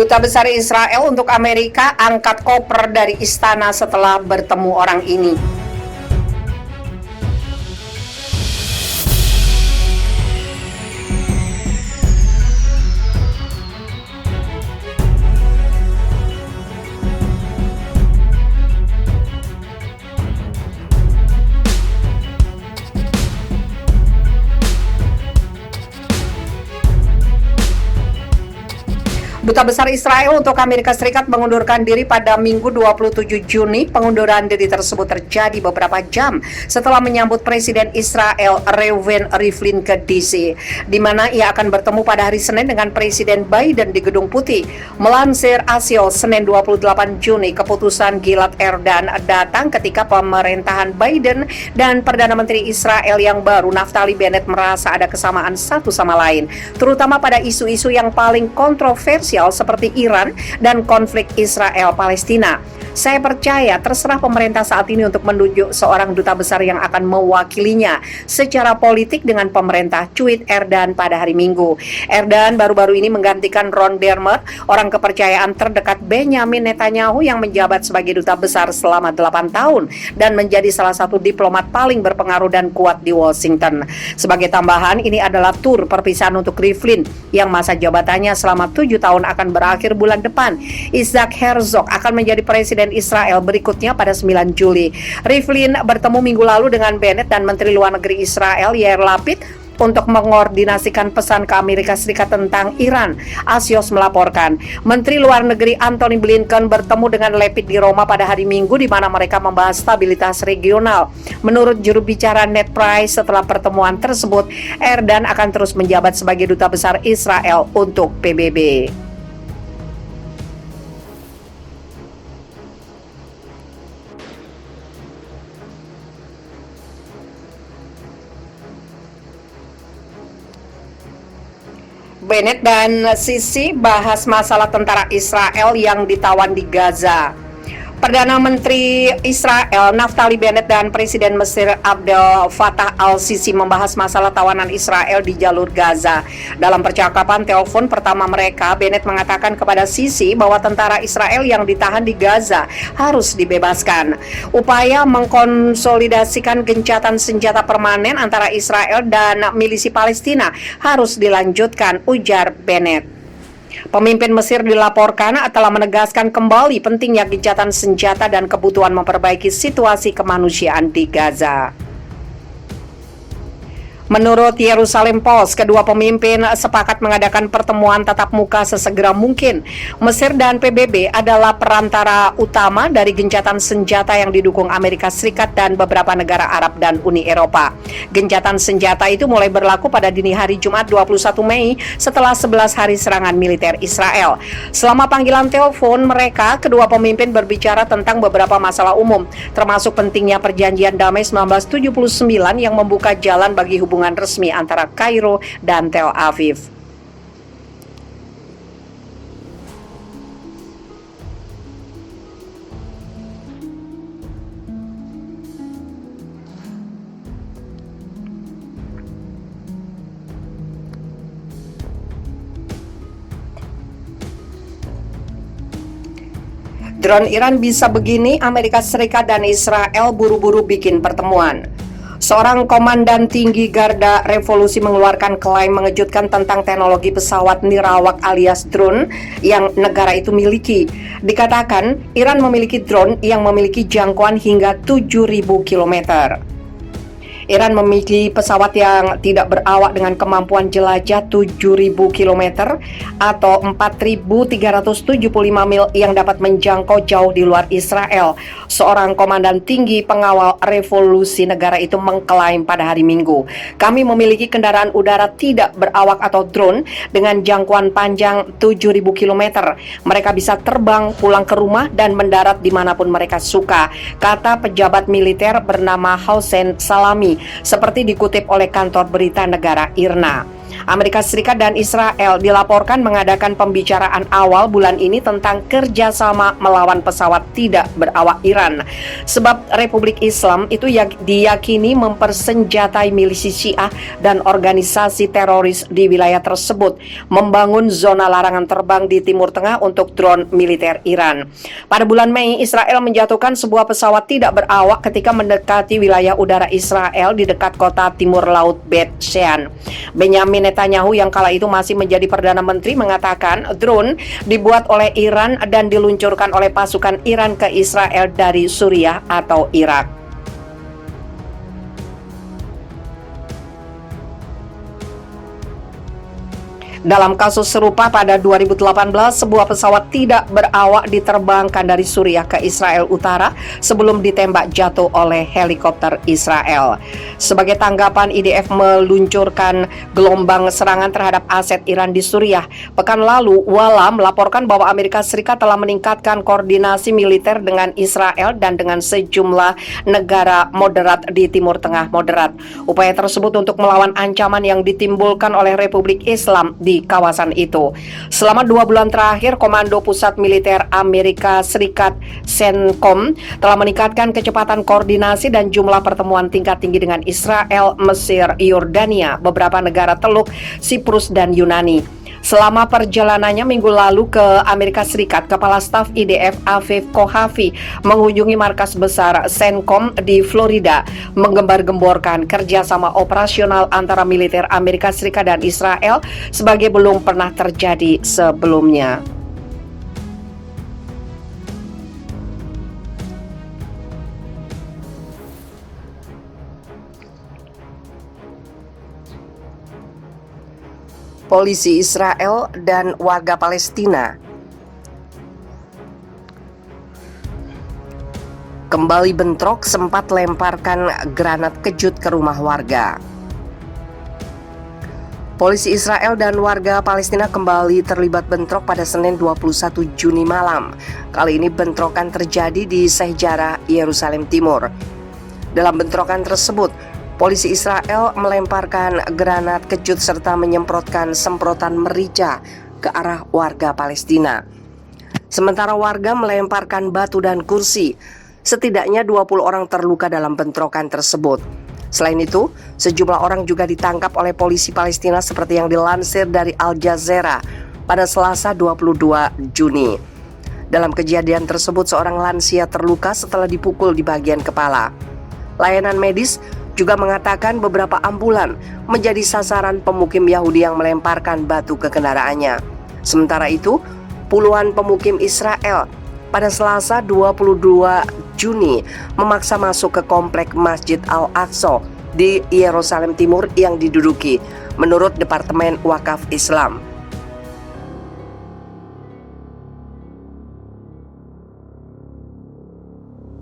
Duta Besar Israel untuk Amerika angkat koper dari istana setelah bertemu orang ini. Duta Besar Israel untuk Amerika Serikat mengundurkan diri pada Minggu 27 Juni. Pengunduran diri tersebut terjadi beberapa jam setelah menyambut Presiden Israel Reuven Rivlin ke DC, di mana ia akan bertemu pada hari Senin dengan Presiden Biden di Gedung Putih. Melansir Axios, Senin 28 Juni, keputusan Gilad Erdan datang ketika pemerintahan Biden dan Perdana Menteri Israel yang baru Naftali Bennett merasa ada kesamaan satu sama lain, terutama pada isu-isu yang paling kontroversial seperti Iran dan konflik Israel-Palestina. Saya percaya terserah pemerintah saat ini untuk menunjuk seorang duta besar yang akan mewakilinya secara politik dengan pemerintah, cuit Erdan pada hari Minggu. Erdan baru-baru ini menggantikan Ron Dermer, orang kepercayaan terdekat Benjamin Netanyahu yang menjabat sebagai duta besar selama 8 tahun dan menjadi salah satu diplomat paling berpengaruh dan kuat di Washington. Sebagai tambahan, ini adalah tur perpisahan untuk Rivlin yang masa jabatannya selama 7 tahun akan berakhir bulan depan. Isaac Herzog akan menjadi presiden Israel berikutnya pada 9 Juli. Rivlin bertemu minggu lalu dengan Bennett dan Menteri Luar Negeri Israel Yair Lapid untuk mengordinasikan pesan ke Amerika Serikat tentang Iran. Axios melaporkan, Menteri Luar Negeri Antony Blinken bertemu dengan Lapid di Roma pada hari Minggu, di mana mereka membahas stabilitas regional. Menurut juru bicara Ned Price, setelah pertemuan tersebut, Erdan akan terus menjabat sebagai duta besar Israel untuk PBB. Bennett dan Sisi bahas masalah tentara Israel yang ditawan di Gaza. Perdana Menteri Israel Naftali Bennett dan Presiden Mesir Abdel Fattah al-Sisi membahas masalah tawanan Israel di jalur Gaza. Dalam percakapan telepon pertama mereka, Bennett mengatakan kepada Sisi bahwa tentara Israel yang ditahan di Gaza harus dibebaskan. Upaya mengkonsolidasikan gencatan senjata permanen antara Israel dan milisi Palestina harus dilanjutkan, ujar Bennett. Pemimpin Mesir dilaporkan telah menegaskan kembali pentingnya gencatan senjata dan kebutuhan memperbaiki situasi kemanusiaan di Gaza. Menurut Yerusalem Post, kedua pemimpin sepakat mengadakan pertemuan tatap muka sesegera mungkin. Mesir dan PBB adalah perantara utama dari gencatan senjata yang didukung Amerika Serikat dan beberapa negara Arab dan Uni Eropa. Gencatan senjata itu mulai berlaku pada dini hari Jumat 21 Mei setelah 11 hari serangan militer Israel. Selama panggilan telepon mereka, kedua pemimpin berbicara tentang beberapa masalah umum, termasuk pentingnya perjanjian damai 1979 yang membuka jalan bagi hubungan resmi antara Kairo dan Tel Aviv. Drone Iran bisa begini, Amerika Serikat dan Israel buru-buru bikin pertemuan. Seorang komandan tinggi Garda Revolusi mengeluarkan klaim mengejutkan tentang teknologi pesawat nirawak alias drone yang negara itu miliki. Dikatakan, Iran memiliki drone yang memiliki jangkauan hingga 7.000 km. Iran memiliki pesawat yang tidak berawak dengan kemampuan jelajah 7.000 km atau 4.375 mil yang dapat menjangkau jauh di luar Israel. Seorang komandan tinggi pengawal revolusi negara itu mengklaim pada hari Minggu, kami memiliki kendaraan udara tidak berawak atau drone dengan jangkauan panjang 7.000 km. Mereka bisa terbang, pulang ke rumah, dan mendarat dimanapun mereka suka, kata pejabat militer bernama Hossein Salami, seperti dikutip oleh kantor berita negara IRNA. Amerika Serikat dan Israel dilaporkan mengadakan pembicaraan awal bulan ini tentang kerjasama melawan pesawat tidak berawak Iran. Sebab Republik Islam itu diyakini mempersenjatai milisi Syiah dan organisasi teroris di wilayah tersebut, membangun zona larangan terbang di Timur Tengah untuk drone militer Iran. Pada bulan Mei, Israel menjatuhkan sebuah pesawat tidak berawak ketika mendekati wilayah udara Israel di dekat kota timur laut Bet Shean. Benyamin Netanyahu yang kala itu masih menjadi Perdana Menteri mengatakan drone dibuat oleh Iran dan diluncurkan oleh pasukan Iran ke Israel dari Suriah atau Irak. Dalam kasus serupa pada 2018, sebuah pesawat tidak berawak diterbangkan dari Suriah ke Israel Utara sebelum ditembak jatuh oleh helikopter Israel. Sebagai tanggapan, IDF meluncurkan gelombang serangan terhadap aset Iran di Suriah. Pekan lalu, Wala melaporkan bahwa Amerika Serikat telah meningkatkan koordinasi militer dengan Israel dan dengan sejumlah negara moderat di Timur Tengah moderat. Upaya tersebut untuk melawan ancaman yang ditimbulkan oleh Republik Islam di kawasan itu. Selama 2 bulan terakhir, Komando Pusat Militer Amerika Serikat CENTCOM telah meningkatkan kecepatan koordinasi dan jumlah pertemuan tingkat tinggi dengan Israel, Mesir, Yordania, beberapa negara Teluk, Siprus, dan Yunani. Selama perjalanannya minggu lalu ke Amerika Serikat, Kepala Staf IDF Afif Kohafi mengunjungi markas besar CENTCOM di Florida, menggembar-gemborkan kerjasama operasional antara militer Amerika Serikat dan Israel sebagai belum pernah terjadi sebelumnya. Polisi Israel dan warga Palestina kembali bentrok, sempat lemparkan granat kejut ke rumah warga. Polisi Israel dan warga Palestina kembali terlibat bentrok pada Senin 21 Juni malam. Kali ini bentrokan terjadi di Sejarah, Yerusalem Timur. Dalam bentrokan tersebut, polisi Israel melemparkan granat kejut serta menyemprotkan semprotan merica ke arah warga Palestina. Sementara warga melemparkan batu dan kursi. Setidaknya 20 orang terluka dalam bentrokan tersebut. Selain itu, sejumlah orang juga ditangkap oleh polisi Palestina seperti yang dilansir dari Al Jazeera pada Selasa 22 Juni. Dalam kejadian tersebut, seorang lansia terluka setelah dipukul di bagian kepala. Layanan medis juga mengatakan beberapa ambulan menjadi sasaran pemukim Yahudi yang melemparkan batu ke kendaraannya. Sementara itu, puluhan pemukim Israel pada Selasa 22 Juni memaksa masuk ke komplek Masjid Al-Aqsa di Yerusalem Timur yang diduduki menurut Departemen Wakaf Islam.